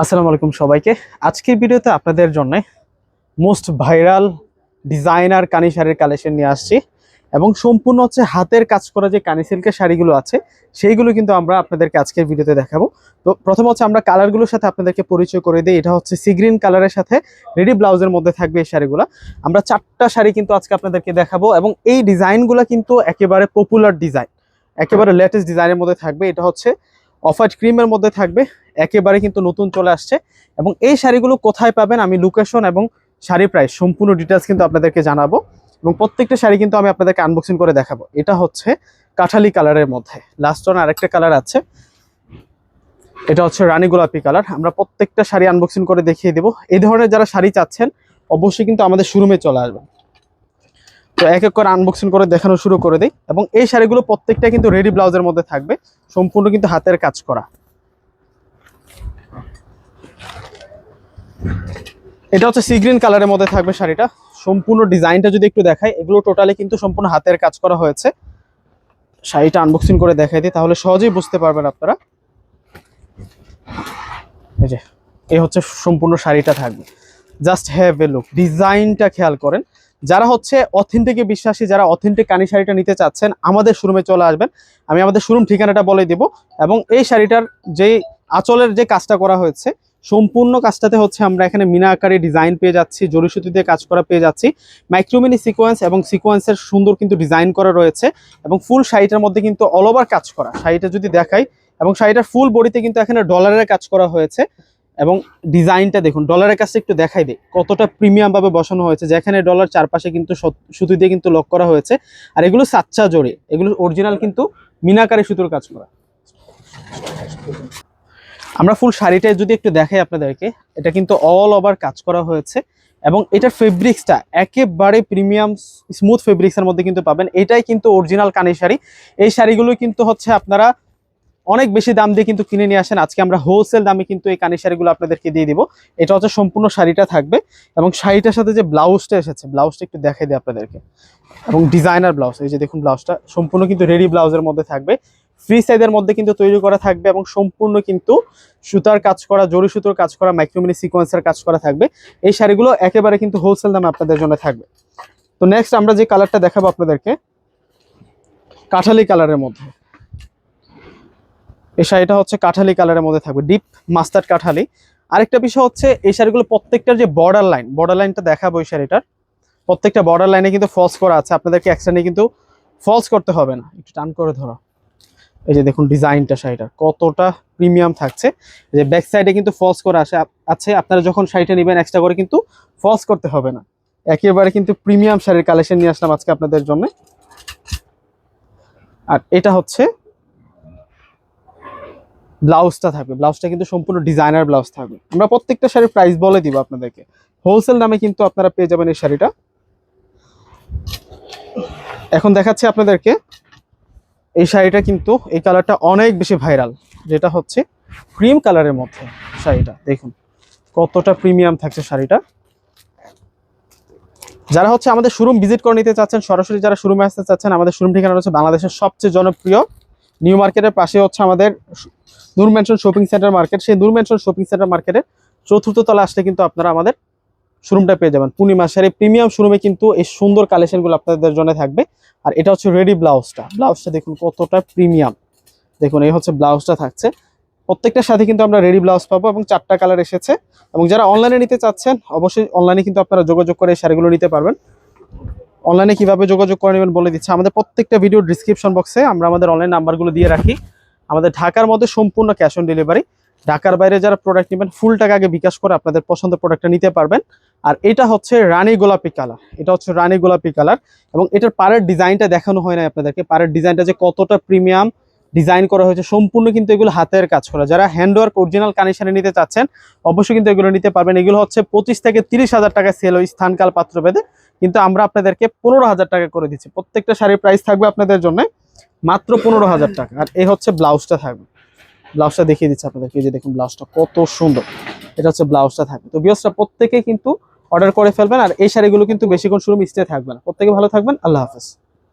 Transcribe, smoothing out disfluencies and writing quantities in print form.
আসসালামু আলাইকুম সবাইকে। আজকের ভিডিওতে আপনাদের জন্য মোস্ট ভাইরাল ডিজাইনার কানি শাড়ির কালেকশন নিয়ে আসছি এবং সম্পূর্ণ হচ্ছে হাতের কাজ করা যে কানি সিল্কের শাড়িগুলো আছে সেইগুলো কিন্তু আমরা আপনাদেরকে আজকের ভিডিওতে দেখাবো। তো প্রথম হচ্ছে আমরা কালারগুলোর সাথে আপনাদেরকে পরিচয় করে দিই। এটা হচ্ছে সি গ্রিন কালারের সাথে রেডি ব্লাউজের মধ্যে থাকবে এই শাড়িগুলো। আমরা 4টা শাড়ি কিন্তু আজকে আপনাদেরকে দেখাবো এবং এই ডিজাইনগুলো কিন্তু একেবারে পপুলার ডিজাইন, একেবারে লেটেস্ট ডিজাইনের মধ্যে থাকবে। এটা হচ্ছে অফ হোয়াইট ক্রিমের মধ্যে থাকবে, একেবারে কিন্তু নতুন চলে আসছে। এবং এই শাড়িগুলো কোথায় পাবেন আমি লোকেশন এবং শাড়ি প্রাইস সম্পূর্ণ ডিটেলস কিন্তু আপনাদেরকে জানাবো এবং প্রত্যেকটা শাড়ি কিন্তু আমি আপনাদেরকে আনবক্সিং করে দেখাবো। এটা হচ্ছে কাঠালি কালারের মধ্যে, লাস্ট ওয়ান আরেকটা কালার আছে, এটা হচ্ছে রানী গোলাপি কালার। আমরা প্রত্যেকটা শাড়ি আনবক্সিং করে দেখিয়ে দেবো। এই ধরনের যারা শাড়ি চাচ্ছেন অবশ্যই কিন্তু আমাদের শোরুমে চলে আসবেন। তো এক এক করে আনবক্সিং করে দেখানো শুরু করে দিই এবং এই শাড়িগুলো প্রত্যেকটা কিন্তু রেডি ব্লাউজের মধ্যে থাকবে, সম্পূর্ণ কিন্তু হাতের কাজ করা। এটা হচ্ছে সি গ্রিন কালারের মধ্যে থাকবে শাড়িটা। সম্পূর্ণ ডিজাইনটা যদি একটু দেখাই, এগুলো টোটালি কিন্তু সম্পূর্ণ হাতের কাজ করা হয়েছে। শাড়িটা আনবক্সিং করে দেখাই দিই তাহলে সহজেই বুঝতে পারবেন আপনারা। এই যে এই হচ্ছে সম্পূর্ণ শাড়িটা থাকবে, জাস্ট হ্যাভ এ লুক, ডিজাইনটা খেয়াল করেন। যারা হচ্ছে অথেন্টিকে বিশ্বাসী, যারা অথেন্টিক কানি শাড়িটা নিতে চাচ্ছেন আমাদের শোরুমে চলে আসবেন। আমি আমাদের শোরুম ঠিকানাটা বলে দিব এবং এই শাড়িটার যে আঁচলের যে কাজটা করা হয়েছে সম্পূর্ণ কাজটাতে হচ্ছে আমরা এখানে মিনা আকারে ডিজাইন পেয়ে যাচ্ছি, জরি সুতি দিয়ে কাজ করা পেয়ে যাচ্ছি, মাইক্রোমিনি সিকোয়েন্স এবং সিকোয়েন্সের সুন্দর কিন্তু ডিজাইন করা রয়েছে এবং ফুল শাড়িটার মধ্যে কিন্তু অল ওভার কাজ করা। শাড়িটা যদি দেখাই এবং শাড়িটার ফুল বডিতে কিন্তু এখানে ডলারের কাজ করা হয়েছে এবং ডিজাইনটা দেখুন, ডলারের কাছে একটু দেখাই দিই কতটা প্রিমিয়াম ভাবে বসানো হয়েছে। যেখানে ডলার চারপাশে কিন্তু সুতো দিয়ে কিন্তু লক করা হয়েছে আর এগুলো সাচ্চা জড়ি, এগুলো অরিজিনাল কিন্তু মিনাকারি সুতোর কাজ করা। আমরা ফুল শাড়িটায় যদি একটু দেখাই আপনাদেরকে, এটা কিন্তু অল ওভার কাজ করা হয়েছে এবং এটার ফেব্রিক্সটা একেবারে প্রিমিয়াম স্মুথ ফেব্রিক্সের মধ্যে কিন্তু পাবেন। এটাই কিন্তু অরিজিনাল কানি শাড়ি। এই শাড়িগুলো কিন্তু হচ্ছে আপনারা অনেক বেশি দাম দিয়ে কিন্তু কিনে নিয়ে আসেন, আজকে আমরা হোলসেল দামে কিন্তু এই কানি শাড়িগুলো আপনাদেরকে দিয়ে দিব। এটা হচ্ছে সম্পূর্ণ শাড়িটা থাকবে এবং শাড়িটার সাথে যে ব্লাউজটা এসেছে, ব্লাউজটা একটু দেখাই দিই আপনাদেরকে এবং ডিজাইনার ব্লাউজ। এই যে দেখুন ব্লাউজটা সম্পূর্ণ কিন্তু রেডি ব্লাউজের মধ্যে থাকবে, ফ্রি সাইজের মধ্যে কিন্তু তৈরি করা থাকবে এবং সম্পূর্ণ কিন্তু সুতার কাজ করা, জরি সুতোর কাজ করা, মাইক্রোমিনি সিকোয়েন্সের কাজ করা থাকবে। এই শাড়িগুলো একেবারে কিন্তু হোলসেল দামে আপনাদের জন্য থাকবে। তো নেক্সট আমরা যে কালারটা দেখাবো আপনাদেরকে, কাঠালি কালারের মধ্যে, এই শাড়িটা হচ্ছে কাঠালি কালারের মধ্যে থাকবে, ডিপ মাস্টার্ড কাঠালি। আরেকটা বিষয় হচ্ছে এই শাড়িগুলো প্রত্যেকটার যে বর্ডার লাইনটা দেখাবো, এই শাড়িটার প্রত্যেকটা বর্ডার লাইনে কিন্তু ফলস করা আছে, আপনাদেরকে এক্সট্রা নিয়ে কিন্তু ফলস করতে হবে না। একটু টান করে ধরো, এই যে দেখুন ডিজাইনটা শাড়িটার কতটা প্রিমিয়াম থাকছে। এই যে ব্যাক সাইডে কিন্তু ফলস করা আছে, আপনারা যখন শাড়িটা নেবেন এক্সট্রা করে কিন্তু ফলস করতে হবে না। একেবারে কিন্তু প্রিমিয়াম শাড়ির কালেকশন নিয়ে আসলাম আজকে আপনাদের জন্য। আর এটা হচ্ছে ব্লাউজটা থাকবে, ব্লাউজটা কিন্তু সম্পূর্ণ ডিজাইনার ব্লাউজ থাকবে। আমরা প্রত্যেকটা শাড়ির প্রাইস বলে দিব আপনাদেরকে, হোলসেল দামে কিন্তু আপনারা পেয়ে যাবেন এই শাড়িটা। এখন দেখাচ্ছি আপনাদেরকে এই শাড়িটা, কিন্তু এই কালারটা অনেক বেশি ভাইরাল, যেটা হচ্ছে ক্রিম কালারের মধ্যে শাড়িটা। দেখুন কতটা প্রিমিয়াম থাকছে শাড়িটা। যারা হচ্ছে আমাদের শোরুম ভিজিট করে নিতে চাচ্ছেন, সরাসরি যারা শোরুমে আসতে চাচ্ছেন, আমাদের শোরুম ঠিকানা হচ্ছে বাংলাদেশের সবচেয়ে জনপ্রিয় নিউ মার্কেটের পাশে হচ্ছে আমাদের নূর ম্যানশন শপিং সেন্টার মার্কেট। সেই নূর ম্যানশন শপিং সেন্টার মার্কেটের 4র্থ তলা আসলে কিন্তু আপনারা আমাদের শোরুমটা পেয়ে যাবেন। পূর্ণিমা শাড়ি প্রিমিয়াম শোরুমে কিন্তু এই সুন্দর কালেকশনগুলো আপনাদের জন্য থাকবে। আর এটা হচ্ছে রেডি ব্লাউজটা, ব্লাউজটা দেখুন কতটা প্রিমিয়াম। দেখুন এই হচ্ছে ব্লাউজটা থাকছে, প্রত্যেকটার সাথে কিন্তু আমরা রেডি ব্লাউজ পাবো এবং 4টা কালার এসেছে। এবং যারা অনলাইনে নিতে চাচ্ছেন অবশ্যই অনলাইনে কিন্তু আপনারা যোগাযোগ করে এই শাড়িগুলো নিতে পারবেন। অনলাইনে কিভাবে যোগাযোগ করে নেবেন বলে দিচ্ছে, আমাদের প্রত্যেকটা ভিডিও ডিসক্রিপশন বক্সে আমরা আমাদের অনলাইন নাম্বারগুলো দিয়ে রাখি। আমাদের ঢাকার মধ্যে সম্পূর্ণ ক্যাশ অন ডেলিভারি, ঢাকার বাইরে যারা প্রোডাক্ট নেবেন ফুল টাকা আগে বিকাশ করে আপনাদের পছন্দের প্রোডাক্টটা নিতে পারবেন। আর এটা হচ্ছে রানী গোলাপি কালার, এটা হচ্ছে রানী গোলাপি কালার এবং এটার পাড়ের ডিজাইনটা দেখানো হয় না আপনাদেরকে। পাড়ের ডিজাইনটা যে কতটা প্রিমিয়াম ডিজাইন করা হয়েছে, সম্পূর্ণ কিন্তু এগুলো হাতের কাজ করা। যারা হ্যান্ডওয়ার্ক অরিজিনাল কানি শাড়ি নিতে চাচ্ছেন অবশ্যই কিন্তু এগুলো নিতে পারবেন। এগুলো হচ্ছে 25 থেকে 30 হাজার টাকা সেল ওই স্থানকাল পাত্র ভেদে, কিন্তু আমরা আপনাদেরকে 15,000 টাকা করে দিচ্ছি। প্রত্যেকটা শাড়ির প্রাইস থাকবে আপনাদের জন্য মাত্র 15,000 টাকা। আর এই হচ্ছে ব্লাউজটা থাকবে, ব্লাউজটা দেখিয়ে দিচ্ছি আপনাদেরকে। এই যে দেখুন ব্লাউজটা কত সুন্দর, এটা হচ্ছে ব্লাউজটা থাকবে। তো ভিউয়ার্সরা প্রত্যেকেই কিন্তু অর্ডার করে ফেলবেন। আর এই শাড়িগুলো কিন্তু বেশিক্ষণ শোরুম স্টে থাকবে না। প্রত্যেকে ভালো থাকবেন, আল্লাহ হাফেজ।